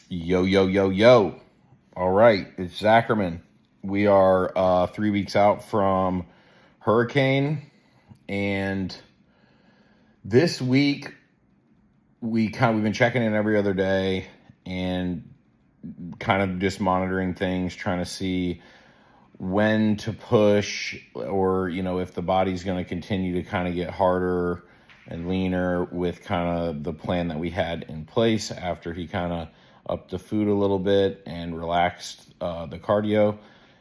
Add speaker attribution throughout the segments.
Speaker 1: Yo, yo, yo, yo. All right, it's Zackerman. We are 3 weeks out from Hurricane, and this week we've been checking in every other day and kind of just monitoring things, trying to see when to push, or if the body's going to continue to kind of get harder and leaner with kind of the plan that we had in place after he kind of upped the food a little bit and relaxed the cardio.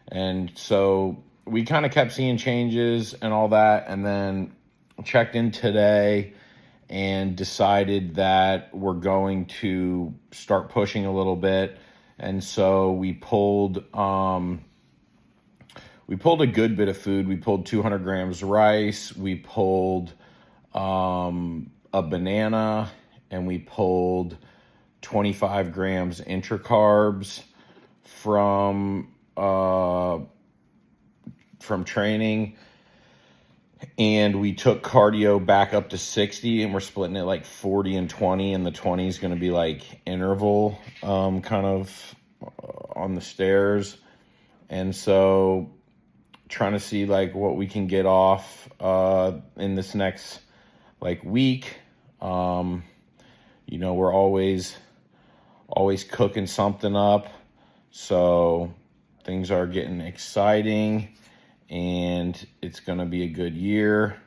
Speaker 1: And so we kind of kept seeing changes and all that, and then checked in today and decided that we're going to start pushing a little bit. And so we pulled a good bit of food. We pulled 200 grams rice. We pulled a banana, and we pulled 25 grams intracarbs from training. And we took cardio back up to 60, and we're splitting it like 40 and 20, and the 20 is going to be like interval kind of on the stairs. And so trying to see like what we can get off in this next like week. We're always cooking something up, so things are getting exciting, and it's going to be a good year.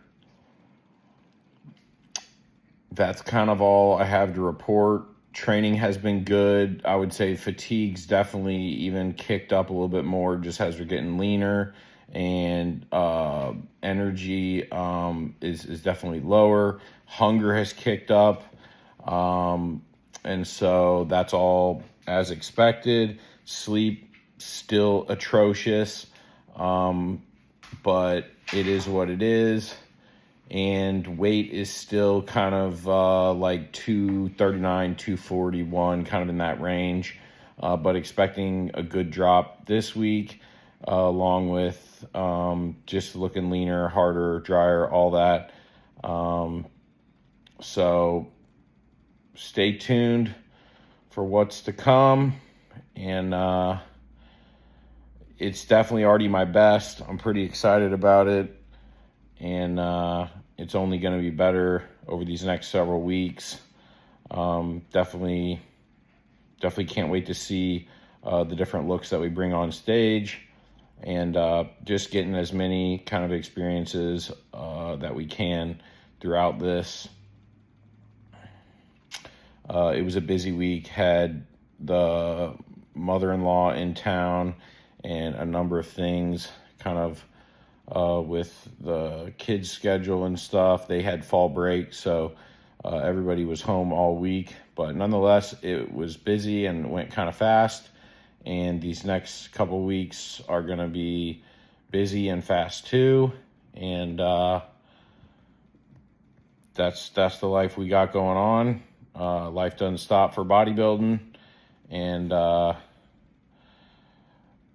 Speaker 1: That's kind of all I have to report. Training has been good. I would say fatigue's definitely even kicked up a little bit more just as we're getting leaner, and energy is definitely lower. Hunger has kicked up, and so that's all as expected. Sleep still atrocious, but it is what it is. And weight is still kind of like 239, 241, kind of in that range, but expecting a good drop this week, along with just looking leaner, harder, drier, all that. So stay tuned for what's to come, and it's definitely already my best. I'm pretty excited about it, and it's only going to be better over these next several weeks. Definitely can't wait to see the different looks that we bring on stage, and just getting as many kind of experiences that we can throughout this. It was a busy week. Had the mother-in-law in town and a number of things kind of with the kids' schedule and stuff. They had fall break, so everybody was home all week. But nonetheless, it was busy and went kind of fast. And these next couple weeks are going to be busy and fast too. And that's the life we got going on. Life doesn't stop for bodybuilding, and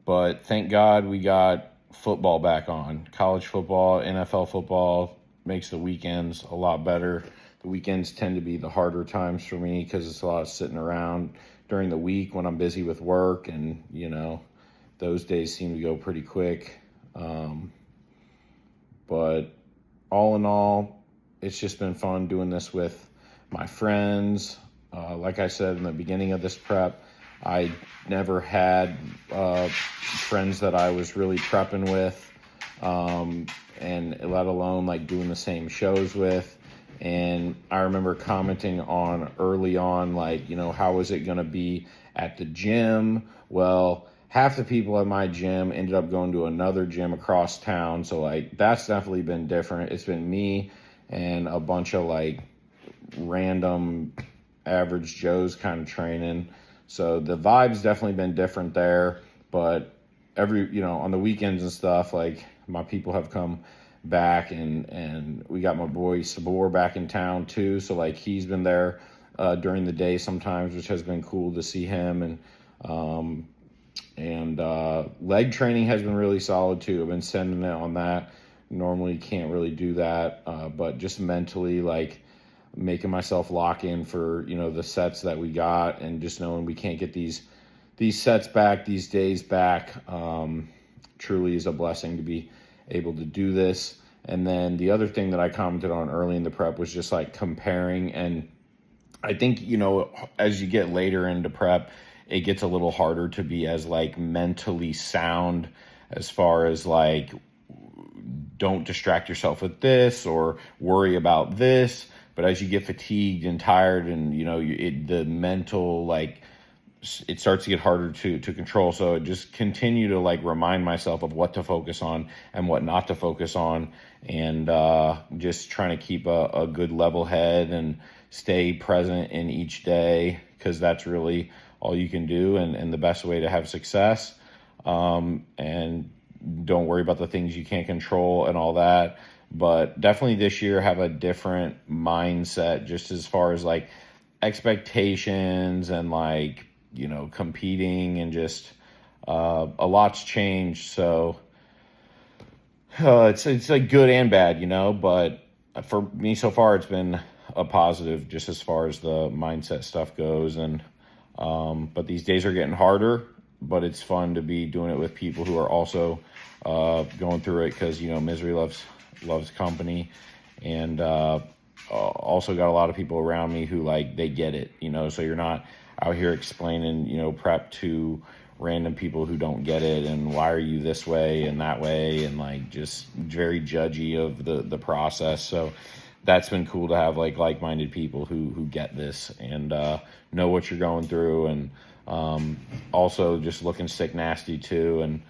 Speaker 1: but thank God we got football back on. College football, NFL football makes the weekends a lot better. The weekends tend to be the harder times for me because it's a lot of sitting around during the week when I'm busy with work, and those days seem to go pretty quick. But all in all, it's just been fun doing this with my friends. Like I said in the beginning of this prep, I never had friends that I was really prepping with, and let alone like doing the same shows with. And I remember commenting on early on, like, how is it going to be at the gym? Well, half the people at my gym ended up going to another gym across town. So like, that's definitely been different. It's been me and a bunch of like random average Joes kind of training. So the vibe's definitely been different there, but on the weekends and stuff, like my people have come back, and we got my boy Sabor back in town too. So like he's been there during the day sometimes, which has been cool to see him. And leg training has been really solid too. I've been sending it on that. Normally can't really do that, but just mentally, like making myself lock in for, the sets that we got, and just knowing we can't get these sets back, these days back. Truly is a blessing to be able to do this. And then the other thing that I commented on early in the prep was just like comparing. And I think, as you get later into prep, it gets a little harder to be as like mentally sound, as far as like, don't distract yourself with this or worry about this. But as you get fatigued and tired, and the mental, like, it starts to get harder to control. So just continue to like remind myself of what to focus on and what not to focus on, and just trying to keep a good level head and stay present in each day, because that's really all you can do, and the best way to have success. And don't worry about the things you can't control and all that. But definitely this year have a different mindset, just as far as like expectations and like, competing, and just a lot's changed. So it's like good and bad, but for me so far, it's been a positive, just as far as the mindset stuff goes. And but these days are getting harder, but it's fun to be doing it with people who are also going through it, because misery loves company. And also got a lot of people around me who like, they get it, so you're not out here explaining prep to random people who don't get it, and why are you this way and that way, and like just very judgy of the process. So that's been cool to have like-minded people who get this and know what you're going through, and also just looking sick nasty too. And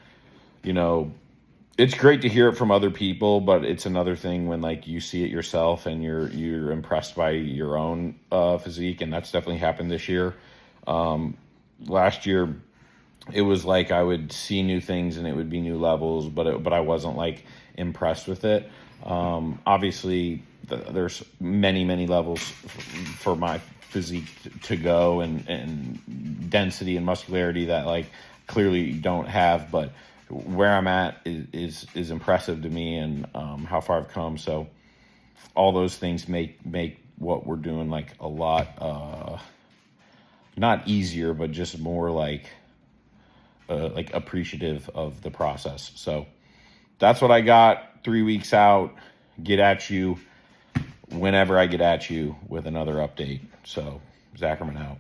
Speaker 1: it's great to hear it from other people, but it's another thing when like you see it yourself and you're impressed by your own physique. And that's definitely happened this year. Last year it was like I would see new things and it would be new levels, but I wasn't like impressed with it. Obviously there's many levels for my physique to go, and density and muscularity that like clearly don't have, but where I'm at is impressive to me, and how far I've come. So all those things make what we're doing like a lot not easier, but just more like appreciative of the process. So that's what I got. 3 weeks out. Get at you whenever I get at you with another update. So Zackerman out.